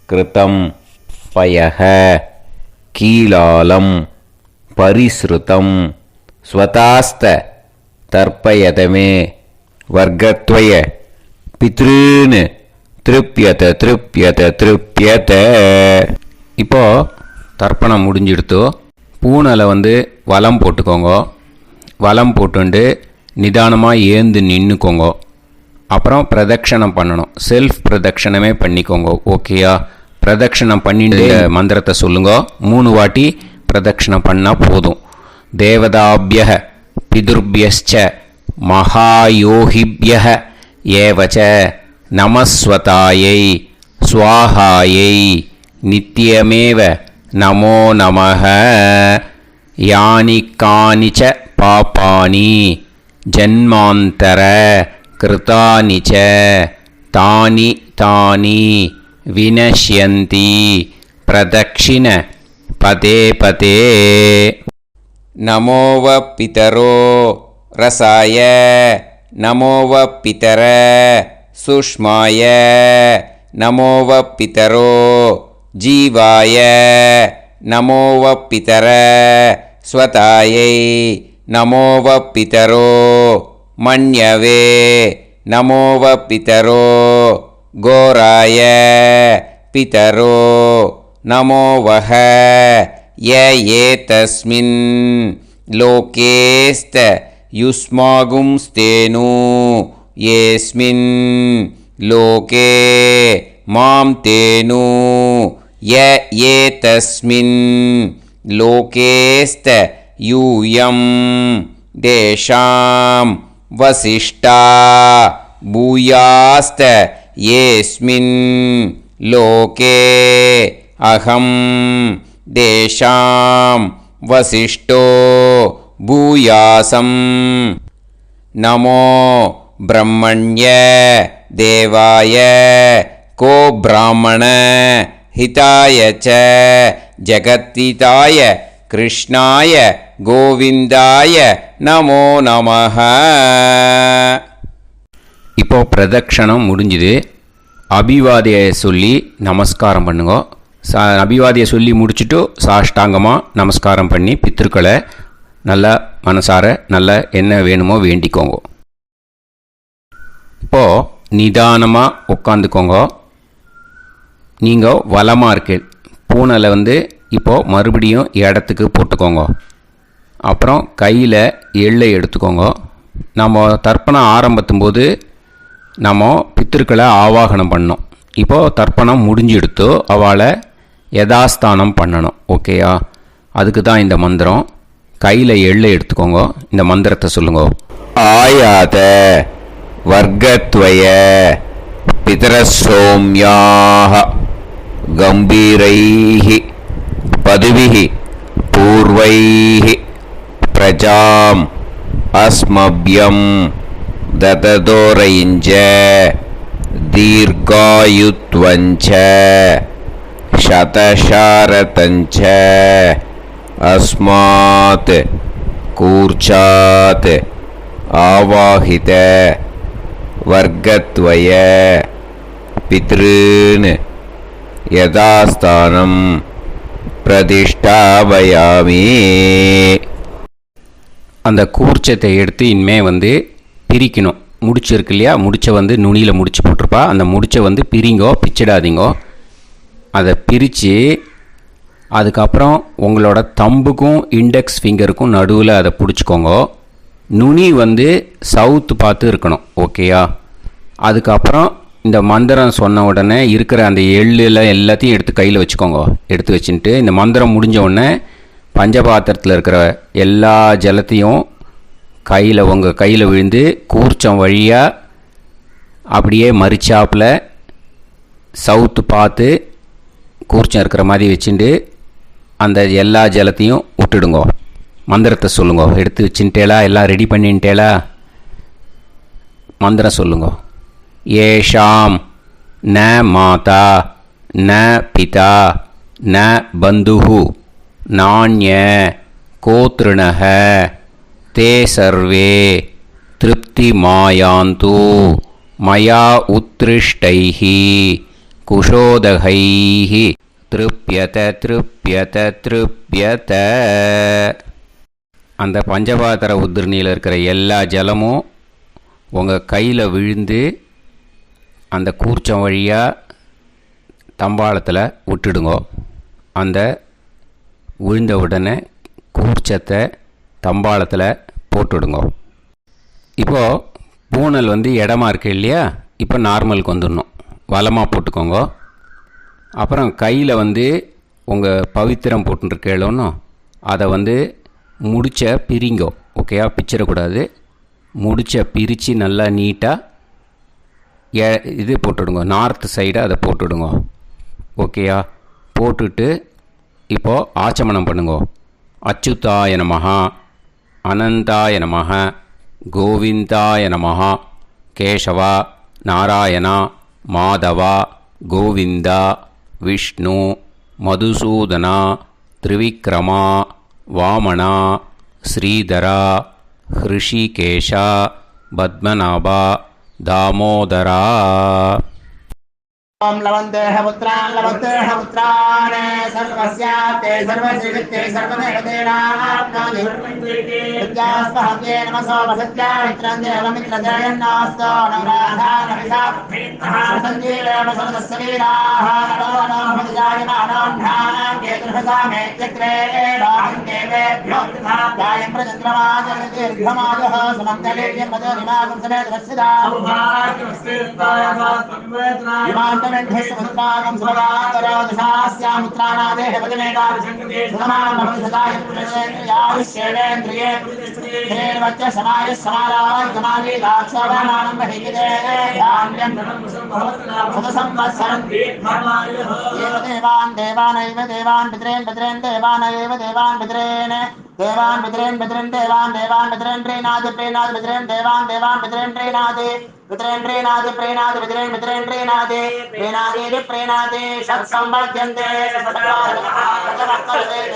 கிருதம் பயஹ கீலாலம் பரிஸ்ருதம் ஸ்வதாஸ்த தர்ப்பயதமே. வர்க்கத்வய பித்ருன் திருப்யத திருப்யத திருப்யத. இப்போ தர்ப்பணம் முடிஞ்சிடுத்தோ. பூனலை வலம் போட்டுக்கோங்க. வலம் போட்டுண்டு நிதானமாக ஏந்து நின்றுக்கோங்க. அப்புறம் பிரதட்சணம் பண்ணணும். செல்ஃப் பிரதட்சணமே பண்ணிக்கோங்க. ஓகேயா? பிரதட்சணம் பண்ணிட்டு மந்திரத்தை சொல்லுங்க. 3 வாட்டி பிரதட்சணம் பண்ணால் போதும். தேவதாபிய பிதுர்பியச்ச மகாயோகிபிய ஏவச்ச நமஸ்வதாயை ஸ்வாஹாயை நித்யமேவ நமோ நமஹ. யானி கானிச்ச பாபானி ஜன்மாந்தர கிருதானி ச தானி தானி வினஷ்யந்தி பிரதக்ஷிண பதே பதே. நமோவ பிதரோ ரசாய நமோவ பிதர சுஷ்மாய நமோவ பிதரோ ஜீவாய நமோவ பிதர ஸ்வதாயை நமோவ பிதரோ மன்யவே நமோவ பிதரோ கோராய பிதரோ நமோவஹ. ய ஏதஸ்மின் லோகேஸ்த யுஸ்மாகும்ஸ்தேனு ஏஸ்மின் லோகே மாம் தேனு. ய ஏதஸ்மின் லோகேஸ்த யூயம் தேஷாம் வசிஷ்டா பூயாஸ்த ஏஸ்மின் லோகே அகம் தேஷாம் வசிஷ்டோ பூயாசம். நமோ பிரம்மண்ய தேவாய கோ பிராமண ஹிதாய ச ஜகத்திதாய கிருஷ்ணாய கோவிந்தாய நமோ நமஹ. இப்போ பிரதட்சணம் முடிஞ்சுது. அபிவாதியை சொல்லி நமஸ்காரம் பண்ணுங்க. அபிவாதியை சொல்லி முடிச்சுட்டு சாஷ்டாங்கமாக நமஸ்காரம் பண்ணி பித்ருக்களை நல்லா மனசார நல்லா என்ன வேணுமோ வேண்டிக்கோங்க. இப்போது நிதானமாக உட்காந்துக்கோங்க. நீங்கள் வலமாக இருக்கு பூனலை இப்போது மறுபடியும் இடத்துக்கு போட்டுக்கோங்க. அப்புறம் கையில் எள்ளை எடுத்துக்கோங்க. நம்ம தர்ப்பணம் ஆரம்பித்தும்போது நம்ம பித்திருக்களை ஆவாகனம் பண்ணோம். இப்போது தர்ப்பணம் முடிஞ்செடுத்து அவளை யதாஸ்தானம் பண்ணணும். ஓகேயா? அதுக்கு தான் இந்த மந்திரம். கையில் எள்ளை எடுத்துக்கோங்க. இந்த மந்திரத்தை சொல்லுங்க. ஆயாத வர்க்கத்வய பிதரசோம்யாக கம்பீரைஹி பதுவிஹி பூர்வைஹி பிரஜாம் அஸ்மப்யம் தததோரைஞ்ச தீர்காயுத்வஞ்ச சதசாரதஞ்ச அஸ்மாத் கூர்ச்சாத் ஆவாஹித வர்க்கத்வய பித்ருன் யதாஸ்தானம் பிரதிஷ்டாபயாமி. அந்த கூர்ச்சத்தை எடுத்து இனிமே பிரிக்கணும். முடிச்சு இருக்கு இல்லையா? முடிச்சை நுனியில் முடிச்சு போட்டிருப்பா. அந்த முடிச்சை பிரிங்கோ, பிச்சிடாதீங்கோ. அதை பிரித்து அதுக்கப்புறம் உங்களோட தம்புக்கும் இண்டெக்ஸ் ஃபிங்கருக்கும் நடுவில் அதை பிடிச்சிக்கோங்க. நுனி வந்து சவுத்து பார்த்து இருக்கணும். ஓகேயா? அதுக்கப்புறம் இந்த மந்திரம் சொன்ன உடனே இருக்கிற அந்த எள்ளில் எல்லாத்தையும் எடுத்து கையில் வச்சுக்கோங்க. எடுத்து வச்சுட்டு இந்த மந்திரம் முடிஞ்ச உடனே பஞ்சபாத்திரத்தில் இருக்கிற எல்லா ஜலத்தையும் உங்கள் கையில் விழுந்து கூர்ச்சம் வழியாக அப்படியே மறிச்சாப்பில் சவுத்து பார்த்து கூர்ச்சம் இருக்கிற மாதிரி வச்சுட்டு அந்த எல்லா ஜலத்தையும் விட்டுடுங்க. மந்திரத்தை சொல்லுங்க. எடுத்து வச்சுட்டேலா? எல்லாம் ரெடி பண்ணிட்டேலா? மந்திரம் சொல்லுங்க. ஏஷாம் ந மாதா ந பிதா ந பந்துஹு நாண்ய கோத்ருணஹ தே சர்வே திருப்தி மாயாந்து மயா உத்ருஷ்டைஹி குஷோதகைஹி திருப்யத திருப்யத திருப்யத. அந்த பஞ்சபாத்திர உதிரணியில் இருக்கிற எல்லா ஜலமும் உங்கள் கையில் விழுந்து அந்த கூர்ச்சம் வழியாக தம்பாளத்தில் விட்டுடுங்க. அந்த விழுந்த உடனே கூர்ச்சத்தை தம்பாளத்தில் போட்டுடுங்க. இப்போது பூனல் வந்து இடமா இருக்கு இல்லையா? இப்போ நார்மலுக்கு வந்துடணும். வலமாக போட்டுக்கோங்க. அப்புறம் கையில் வந்து உங்கள் பவித்திரம் போட்டுருக்கேளோன்னு அதை வந்து முடிச்ச பிரிங்கோ. ஓகேயா? பிச்சிடக்கூடாது. முடிச்ச பிரித்து நல்லா நீட்டாக இது போட்டுடுங்க. நார்த்து சைடு அதை போட்டுடுங்க. ஓகேயா? போட்டுட்டு இப்போது ஆச்சமனம் பண்ணுங்க. அச்சுதாய நமஹ அனந்தாய நமஹ கோவிந்தாய நமஹ கேசவா நாராயணா மாதவா கோவிந்தா விஷ்ணு மதுசூதனா திரிவிக்ரமா வாமனா ஸ்ரீதரா ஹிருஷிகேஷா பத்மநாபா தாமோதரா. ओम लवन्तेह पुत्रान् सर्वस्याते सर्वसिद्धे सर्वदेवतेनाप्नोति विद्यास्महव्ये नमसो वसत्या मित्रं देवमित्रजयन्नास्तो नवराधानविषाः सञ्जीवेम सर्वस्वीराः नमो भजायमानोऽन्धानां केतुर्भसामे चक्रे देवेभ्यो गायं प्रचन्द्रमाजदीर्घमाजः समन्तलेयं मदोनिमागं समेत वत्सदा इमान्तमेध्यस्वपुत्रागं सुभगान्तरादशास्यामुत्राणादेह वदनेदाभिषङ्कृते सुधमानभविषदाय पुरुषेन्द्रियायुष्येवेन्द्रिये धेर्वच्च समायः समाराय समाली दाक्षाभामानं महिगिदे धान्यं सुतसंवत्सरं एव देवान् देवान् पितरेन् देवानैव देवान् पितरेन् देवान् पितरेन् देवान् पितरेन् प्रीणाति पितरेन् देवान् पितरेन् प्रीणाति पितरेन् प्रीणाति षट्संवर्ध्यन्ते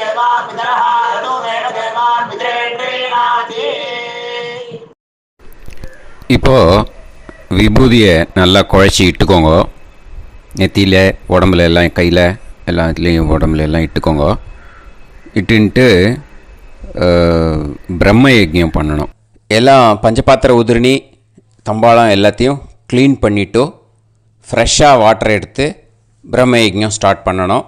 देवा पितरः ततोमेव देवान् पितरेन् प्रीणाति. இப்போது விபூதியை நல்லா குழச்சி இட்டுக்கோங்க. நெத்தியில் உடம்புல எல்லாம் கையில் எல்லாத்துலேயும் உடம்புல எல்லாம் இட்டுக்கோங்க. இட்டுன்ட்டு பிரம்ம யஜ்ஞம் பண்ணணும். எல்லாம் பஞ்சபாத்திர உதிரணி தம்பாளம் எல்லாத்தையும் க்ளீன் பண்ணிவிட்டு ஃப்ரெஷ்ஷாக வாட்டர் எடுத்து பிரம்ம யஜ்ஞம் ஸ்டார்ட் பண்ணணும்.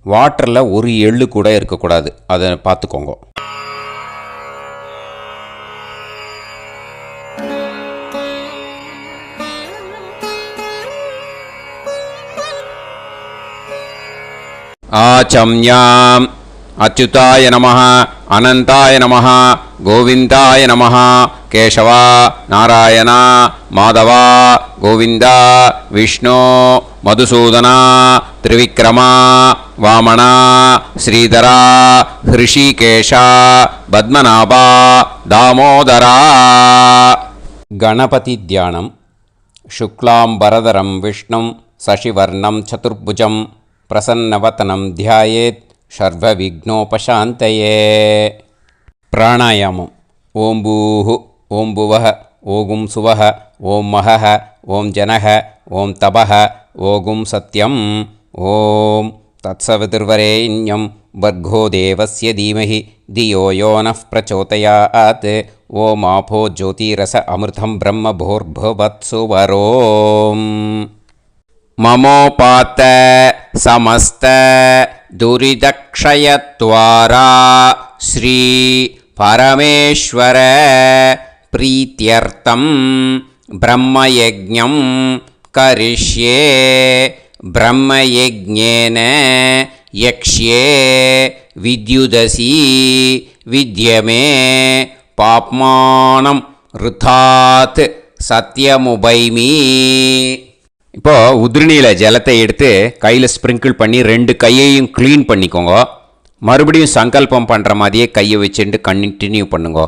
வாட்டரில் ஒரு எள்ளு கூட இருக்கக்கூடாது. அதை பார்த்துக்கோங்க. ஆச்சம்யாம் அச்சுதாய நமஹ அனந்தாய நமஹ கோவிந்தாய நமஹ கேசவா நாராயணா மாதவா கோவிந்தா விஷ்ணு மதுசூதனா திரிவிக்ரமா வாமனா ஸ்ரீதரா ஹிருஷிகேஷா பத்மநாபா தாமோதரா. கணபதி தியானம். சுக்லாம்பரதரம் விஷ்ணும் சசிவர்ணம் சதுர்புஜம் பிரசன்னவதனம் தியாயேத் சர்வவிக்னோபசாந்தயே. பிராணாயாமம். ஓம் பூஹு ஓம் புவஹ ஓகும் சுவஹ ஓம் மஹஹ ஓம் ஜனஹ ஓம் தபஹ ஓகும் சத்யம். ஓம் தத்சவிதுர்வரேண்யம் வர்கோ தேவஸ்ய தீமஹி தியோ யோ நः பிரச்சோதயாத். ஓம் ஆபோ ஜோதிரஸ அமிர்தம் பிரம்ம பூர்புவத்சு வரோம். மமோபாத்த சமஸ்த துரிதக்ஷயகாரிய க்ஷயத்வாரா ஸ்ரீ பரமேஸ்வர பிரீத்யர்த்தம் பிரம்மயஜ்ஞம் கரிஷ்யே பிரம்மயஜ்ஞேன யக்ஷ்யே வித்யுதசி வித்யமே பாப்மானம் ருதாத் சத்யமுபைமி. இப்போது உதிரணியில் ஜலத்தை எடுத்து கையில் ஸ்ப்ரிங்கிள் பண்ணி 2 கையையும் க்ளீன் பண்ணிக்கோங்க. மறுபடியும் சங்கல்பம் பண்ணுற மாதிரியே கையை வச்சுட்டு கண்டினியூ பண்ணுங்க.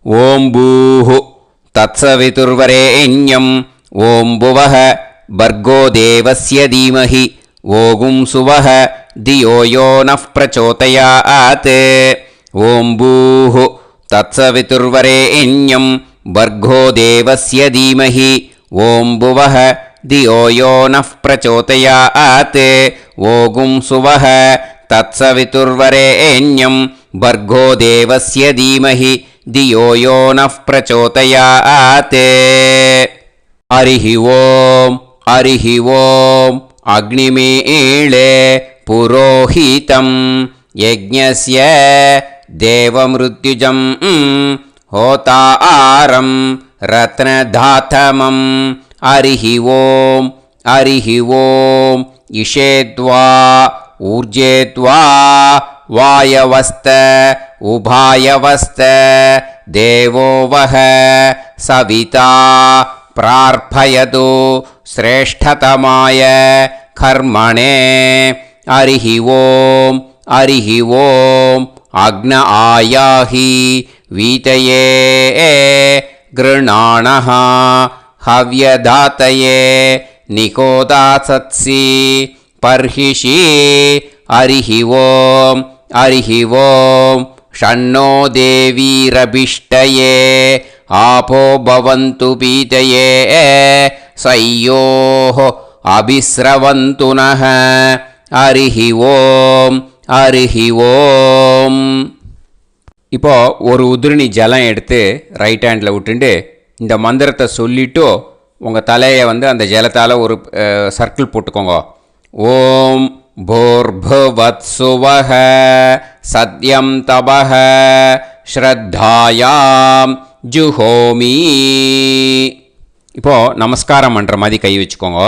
ஓம் பூஹு தத்சவிதுர்வரேண்யம் ஓம் புவஹ பர்கோ தேவஸ்ய தீமஹி ஓகும் சுவஹ தியோ யோ நஃப் பிரச்சோதயாத். ஓம் பூஹு தத்சவிதுர்வரேண்யம் பர்கோ தேவஸ்ய தீமஹி ஓம் புவஹ தியோ யோ நஃப் பிரச்சோதயாத். ஓகும் சுவஹ தத்சவிதுர்வரேண்யம் பர்கோ தேவஸ்ய தீமஹி தியோ யோ நஃப் பிரச்சோதயாத். ஹரிஹி ஓம் ஹரிஹி ஓம் அக்னிமீளே புரோஹிதம் யஜ்ஞஸ்ய தேவமிருத்யுஜம் ஹோதாரம் ரத்னதாத்தமம். ஹரிஹி ஓம் ஹரிஹி ஓம் இஷேத்வா ஊர்ஜேத்வா வாயவஸ்த உபாயவஸ்த தேவோவஹ சவிதா பிரார்ப்பயது ஸ்ரேஷ்டதமாய கர்மணே. ஹரிஹி ஓம் ஹரிஹி ஓம் அக்ன ஆயாஹி வீதயே கிருணாணஹ ஹவ்யதாத்தயே நிகோதாசத்சி பர்ஹிஷி. ஹரிஹி ஓம் ஹரிஹி ஓம் ஷன்னோ தேவீரபிஷ்டயே ஆபோ பவந்து பீதயே சய்யோஹ அபிஸ்ரவந்து நஹ. ஹரிஹி ஓம் ஹரிஹி ஓம். இப்போ ஒரு உதிரணி ஜலம் எடுத்து ரைட் ஹேண்டில் விட்டுண்டு இந்த மந்திரத்தை சொல்லிவிட்டு உங்கள் தலையை அந்த ஜலத்தால் ஒரு சர்க்கிள் போட்டுக்கோங்க. ஓம் பூர்புவத்சுவஹ சத்யம் தபஹ ஸ்ரத்தாயாம் ஜுஹோமி. இப்போது நமஸ்காரம் பண்ணுற மாதிரி கை வச்சுக்கோங்க.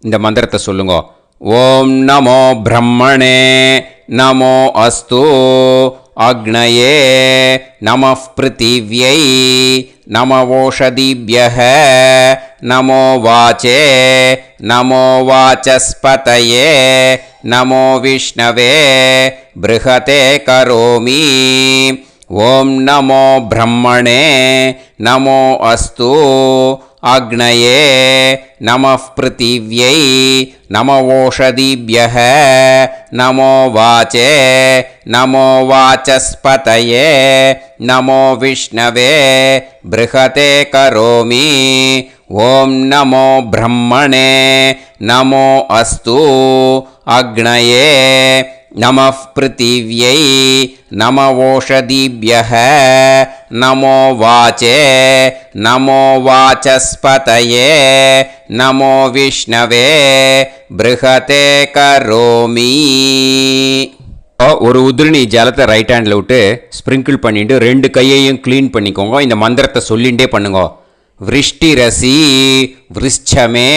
இந்த மந்திரத்தை சொல்லுங்க. ஓம் நமோ பிரம்மணே நமோ அஸ்து அக்னயே நமः பிருத்திவ்யை நமவோஷதிभ्यः நமோ வாச்சே நமோ வாசஸ்பதயே நமோ விஷ்ணவே ப்ருஹதே கரோமி. ஓம் நமோ பிரம்மணே நமோ அஸ்து அக்னயே நமः பிருத்திவ்யை நமவோஷதிभ्यः நமோ வாச்சே நமோ வாசஸ்பதயே நமோ விஷ்ணவே ப்ருஹதே கரோமி. ஓம் நமோ பிரம்மணே நமோ அஸ்து அக்னயே நமः பிருத்திவ்யை நமவோஷதிभ्यः நமோ வாச்சே நமோ வாசஸ்பதயே நமோ விஷ்ணவே ப்ருஹதே கரோமி. ஒரு உதிரணி ஜலத்தை ரைட் ஹேண்டில் விட்டு ஸ்ப்ரிங்கிள் பண்ணிட்டு 2 கையையும் க்ளீன் பண்ணிக்கோங்க. இந்த மந்திரத்தை சொல்லிகிட்டே பண்ணுங்க. விருஷ்டிரசி விருஷ்சமே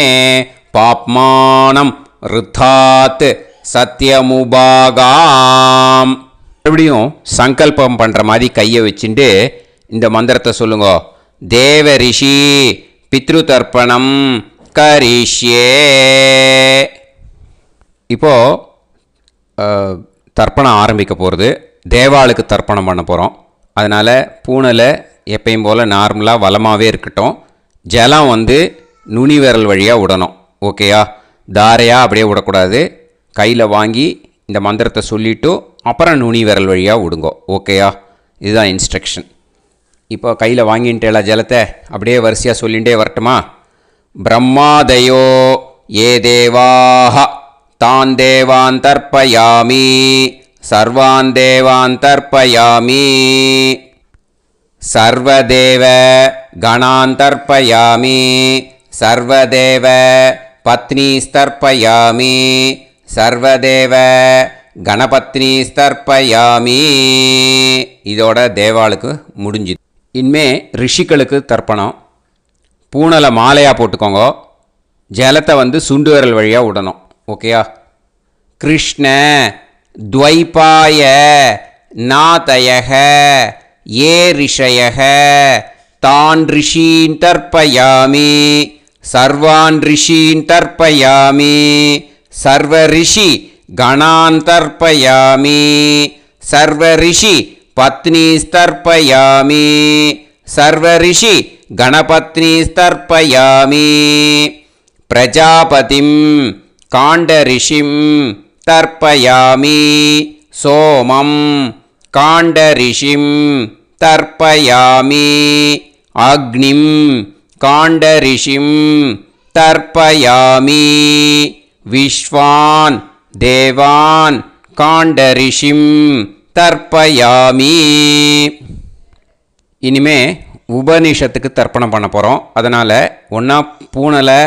பாப்மானம் ருத்தாத் சத்யமுபாகாம். மறுபடியும் சங்கல்பம் பண்ணுற மாதிரி கையை வச்சுட்டு இந்த மந்திரத்தை சொல்லுங்க. தேவ ரிஷி பித்ரு தர்ப்பணம் கரிஷ்யே. இப்போது தர்ப்பணம் ஆரம்பிக்க போகிறது. தேவாளுக்கு தர்ப்பணம் பண்ண போகிறோம். அதனால் பூனையில் எப்பயும் போல் நார்மலாக வளமாகவே இருக்கட்டும். ஜலம் நுனி விரல் வழியாக விடணும். ஓகேயா? தாரையாக அப்படியே விடக்கூடாது. கையில் வாங்கி இந்த மந்திரத்தை சொல்லிவிட்டு அப்புறம் நுனி விரல் வழியாக விடுங்கோ. ஓகேயா? இதுதான் இன்ஸ்ட்ரக்ஷன். இப்போ கையில் வாங்கின்ட்டேல ஜலத்தை அப்படியே வரிசையாக சொல்லிகிட்டே வரட்டுமா? பிரம்மாதயோ ஏ தேவாஹ தான் தேவான் தர்ப்பயாமி சர்வான் தேவான் தர்ப்பயாமி சர்வதேவ கணான் தர்ப்பயாமி சர்வதேவ பத்னீஸ்தர்ப்பயாமி சர்வதேவ கணபத்னி தர்ப்பயாமி. இதோட தேவாளுக்கு முடிஞ்சுது. இனிமே ரிஷிகளுக்கு தர்ப்பணம். பூனலை மாலையாக போட்டுக்கோங்க. ஜலத்தை வந்து சுண்டு விரல் வழியாக விடணும். ஓகேயா? கிருஷ்ண துவைபாய நாதயக ஏ ரிஷயக தான் ரிஷீன் தர்ப்பயாமி சர்வான் ரிஷீன் தர்ப்பயாமி சர்வ ரிஷி கணான் தர்ப்பயாமி சர்வ ரிஷி பத்னி தர்ப்பயாமி சர்வ ரிஷி கணபத்னி தர்ப்பயாமி பிரஜாபதிம் காண்டரிஷிம் தர்ப்பயாமி சோமம் காண்டரிஷிம் தர்ப்பயாமி அக்னிம் காண்டரிஷிம் தர்ப்பயாமி விஸ்வான் தேவான் காண்டரிஷிம் தர்ப்பயாமி. இனிமே உபனிஷத்துக்கு தர்ப்பணம் பண்ண போகிறோம். அதனால் ஒன்றா பூனலை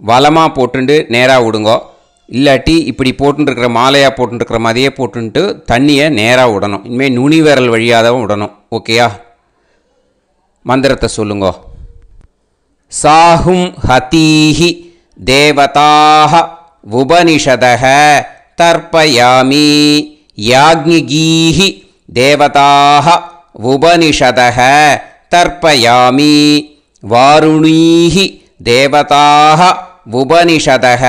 வலமாக போட்டுண்டு நேராக விடுங்கோ. இல்லாட்டி இப்படி போட்டுருக்கிற மாலையாக போட்டுருக்கிற மாதிரியே போட்டுன்ட்டு தண்ணியை நேராக விடணும். இனிமேல் நுனி விரல் வழியாக தான் விடணும். ஓகேயா? மந்திரத்தை சொல்லுங்கோ. சாஹும் ஹதீஹி தேவதாக உபனிஷதக தர்ப்பயாமி யாக்ஞிகீஹி தேவதாக உபனிஷதக தர்ப்பயாமி வாருணீஹி தேவதாக உபனிஷதக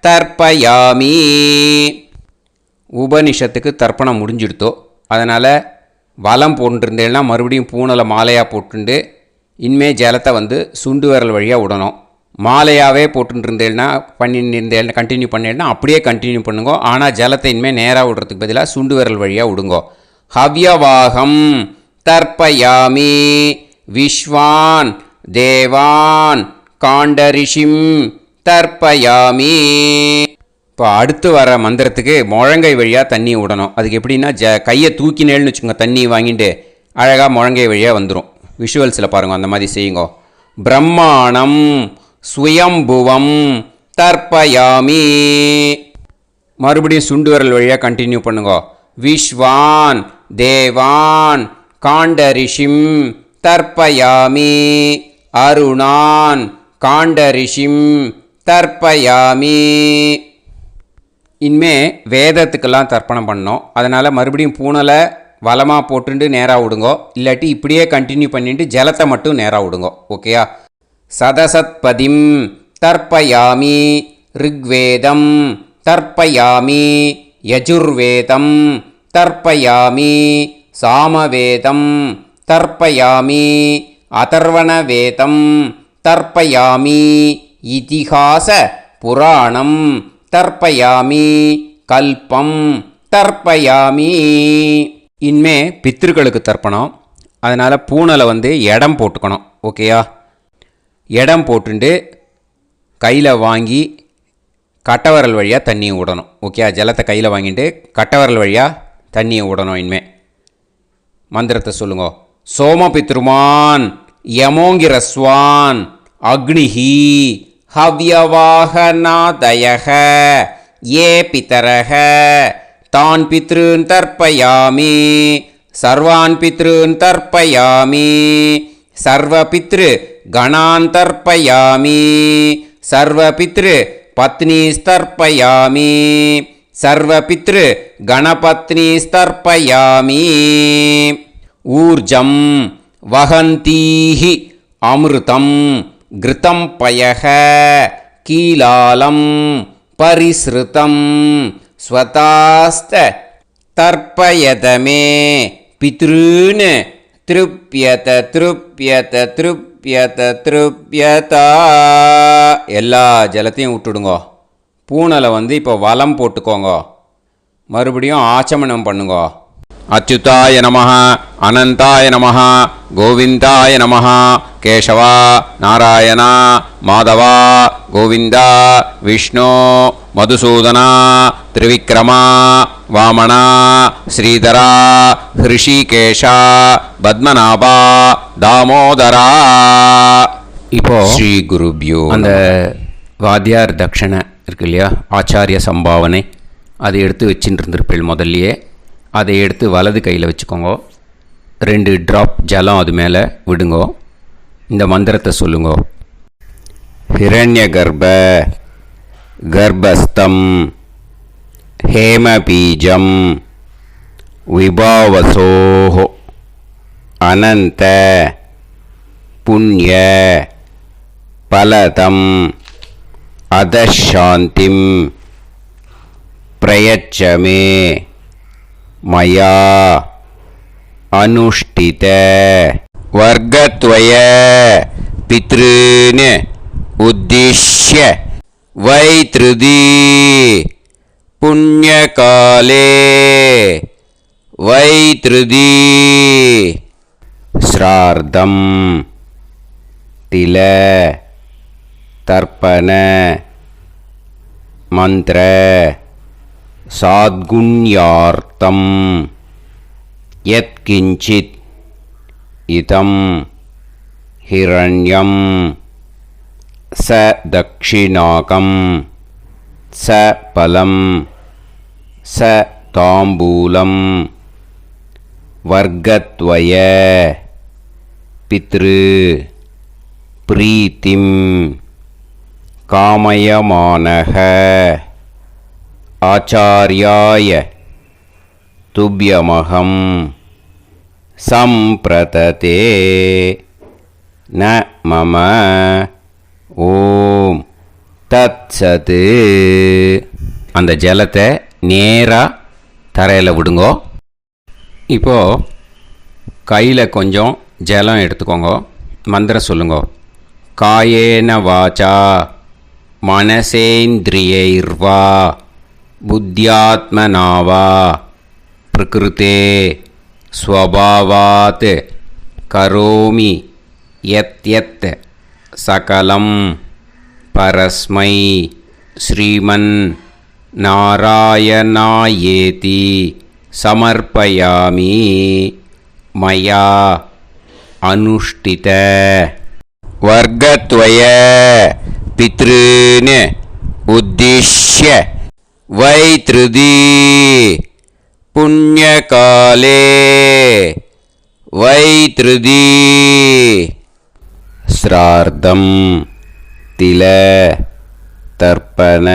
தர்ப்பயாமி. உபனிஷத்துக்கு தர்ப்பணம் முடிஞ்சிடுத்தோ. அதனால் வலம் போட்டுருந்தேன்னா மறுபடியும் பூனலை மாலையாக போட்டுண்டு இனிமே ஜலத்தை வந்து சுண்டு விரல் வழியாக விடணும். மாலையாகவே போட்டுருந்தேன்னா பண்ணியிருந்தேன் கண்டினியூ பண்ணேன்னா அப்படியே கண்டினியூ பண்ணுங்க. ஆனால் ஜலத்தை இனிமேல் நேராக விடுறதுக்கு பதிலாக சுண்டு விரல் வழியாக விடுங்கோ. ஹவ்யவாகம் தர்ப்பயாமி விஸ்வான் தேவான் காண்டரிஷிம் தர்ப்பயாமி. இப்போ அடுத்து வர மந்திரத்துக்கு முழங்கை வழியாக தண்ணி விடணும். அதுக்கு எப்படின்னா கையை தூக்கினேன்னு வச்சுக்கோங்க. தண்ணி வாங்கிட்டு அழகாக முழங்கை வழியாக வந்துடும். விஷுவல்ஸில் பாருங்கள், அந்த மாதிரி செய்யுங்க. பிரம்மாணம் சுயம்புவம் தர்ப்பயாமி. மறுபடியும் சுண்டு விரல் வழியாக கண்டினியூ பண்ணுங்க. விஸ்வான் தேவான் காண்டரிஷிம் தர்ப்பயாமி அருணான் காண்டரிஷிம் தர்ப்பயாமி. இனிமே வேதத்துக்கெல்லாம் தர்ப்பணம் பண்ணோம். அதனால் மறுபடியும் பூனலை வலமாக போட்டுட்டு நேராக விடுங்கோ. இல்லாட்டி இப்படியே கண்டினியூ பண்ணிட்டு ஜலத்தை மட்டும் நேராக விடுங்கோ. ஓகேயா? சதசத்பதிம் தர்ப்பயாமி ரிக்வேதம் தர்ப்பயாமி யஜுர்வேதம் தர்ப்பயாமி சாமவேதம் தர்ப்பயாமி அதர்வணவேதம் தர்ப்பயாமி இதிஹாச புராணம் தர்ப்பயாமி கல்பம் தர்ப்பயாமி. இனிமே பித்ருக்களுக்கு தர்ப்பணம். அதனால் பூனலை வந்து இடம் போட்டுக்கணும். ஓகேயா? இடம் போட்டுண்டு கையில் வாங்கி கட்டவரல் வழியாக தண்ணியை விடணும். ஓகே? ஜலத்தை கையில் வாங்கிட்டு கட்டவரல் வழியாக தண்ணியை விடணும். இனிமே மந்திரத்தை சொல்லுங்க. சோமபித்ருமான் யமோங்கிரஸ்வான் அக்னிஹி ஹவ்யவாகநாதயக ஏ பிதரக தான் பித்ருன் தர்ப்பயாமி சர்வான் பித்ருன் தர்ப்பயாமி சர்வபித்ரு கணான் தர்ப்பயாமி சர்வபித்ரு பத்னி தர்ப்பயாமி சர்வபித்ரு கணபத்னி தர்ப்பயாமி. ஊர்ஜம் வஹந்தீஹி அமிர்தம் கிருதம் பயக கீலாலம் பரிஸ்ருதம் ஸ்வதாஸ்த தர்ப்பயதமே பித்ருன் திருப்யத திருப்யத திருப்யத திருப்யதா. எல்லா ஜலத்தையும் விட்டுடுங்கோ. பூனலை வந்து இப்போ வலம் போட்டுக்கோங்க. மறுபடியும் ஆச்சமனம் பண்ணுங்க. அச்சுதாய நமஹ அனந்தாய நமஹ கோவிந்தாய நமஹ கேசவா நாராயணா மாதவா கோவிந்தா விஷ்ணு மதுசூதனா திரிவிக்ரமா வாமனா ஸ்ரீதரா ஹிருஷிகேஷா பத்மநாபா தாமோதரா. இப்போ ஸ்ரீ குருப்யோ அந்த வாத்தியார் தட்சணை இருக்கு இல்லையா, ஆச்சாரிய சம்பாவனை, அதை எடுத்து வச்சுட்டு இருந்திருப்பேள் முதல்லையே. அதை எடுத்து வலது கையில் வச்சுக்கோங்க. 2 ட்ராப் ஜலம் அது மேலே விடுங்கோ. இந்த மந்திரத்தை சொல்லுங்கோ. ஹிரண்ய கர்ப்ப கர்ப்பஸ்தம் ஹேமபீஜம் விபாவசோஹ அனந்த புண்ணிய பலதம் அதசாந்திம் பிரயச்சமே மயா அனுஷ்டித வர்க்கத்வய பித்ருன் உத்திஷ்ய வைத்ருதி புண்ணியகாலே வைத்ருதி ஸ்ரார்த்தம் தில தர்ப்பண மந்திர சாத்குண்யார்த்தம் யத்கிஞ்சித் இதம் ஹிரண்யம் ச தக்ஷிணாகம் ச பலம் ச தாம்பூலம் வர்க்கத்வய பித்ரு பிரீத்திம் காமயமானஹ ஆச்சார்யாய துப்யமகம் சம்பிரததே ந மம ஓம் தத்சத். அந்த ஜலத்தை நேராக தரையில் விடுங்கோ. இப்போது கையில் கொஞ்சம் ஜலம் எடுத்துக்கோங்க. மந்திரம் சொல்லுங்கோ. காயேன வாச்சா மனசேந்திரியைர்வா புத்தியாத்மனாவா பிரகிருதே ஸ்வபாவாத் கரோமி யத் யத் சகலம் பரஸ்மை ஸ்ரீமன் நாராயணாயேதி சமர்ப்பயாமி மயா அனுஷ்டித வர்க்கத்வய பித்ருன் உத்திஷ்ய வைத்ருதி புண்ணியகாலே வைத்ருதி ஸ்ரார்த்தம் தில தர்ப்பண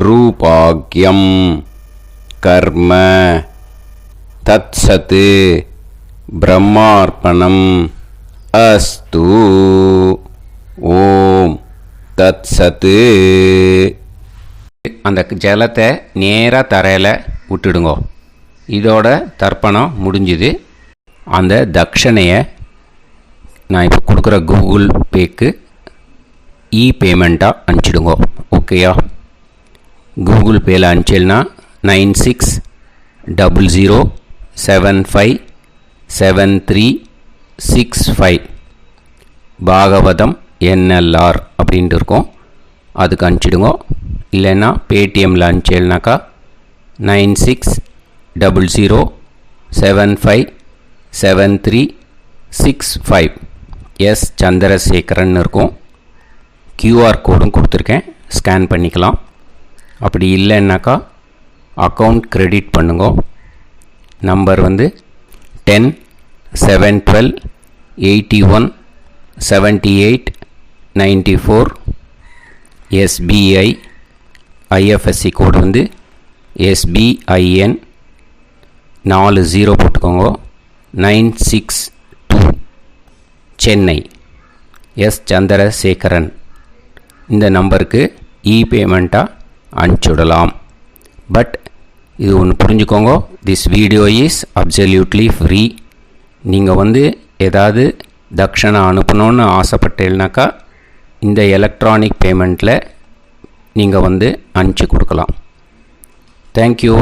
ரூபாக்யம் கர்ம தத்சத் பிரம்மார்ப்பணம் அஸ்து. ஓம் தத்சத். அந்த ஜலத்தை நேராக தரையில் விட்டுடுங்கோ. இதோட தர்ப்பணம் முடிஞ்சுது. அந்த தட்சணையை நான் இப்போ கொடுக்குற கூகுள் பேக்கு பேமெண்ட்டாக அனுப்பிச்சிடுங்கோ. ஓகேயா? கூகுள் பேயில் அனுப்பிச்சில்னா 9600757365 பாகவதம் NLR அப்படின்ட்டு இருக்கோம். அதுக்கு அனுப்பிச்சிடுங்கோ. இல்லைன்னா பேடிஎம்மில் அனுப்பிச்சில்னாக்கா 9600757365 எஸ் சந்திரசேகரன் இருக்கும். QR கோடும் கொடுத்துருக்கேன், ஸ்கேன் பண்ணிக்கலாம். அப்படி இல்லைன்னாக்கா அக்கௌண்ட் கிரெடிட் பண்ணுங்க. நம்பர் வந்து 10-712-81-78-94. SBI IFSC கோடு வந்து SBIN 40 போட்டுக்கோங்க. 962 சென்னை. எஸ் சந்திரசேகரன். இந்த நம்பருக்கு பேமெண்ட்டாக அனுப்பிச்சுடலாம். பட் இது ஒன்று புரிஞ்சுக்கோங்க, this video is absolutely free. நீங்கள் வந்து ஏதாவது தட்சணை அனுப்பணுன்னு ஆசைப்பட்டேன்னாக்கா இந்த எலக்ட்ரானிக் பேமெண்ட்டில் நீங்கள் வந்து அனுப்பிச்சி கொடுக்கலாம். தேங்க்யூ.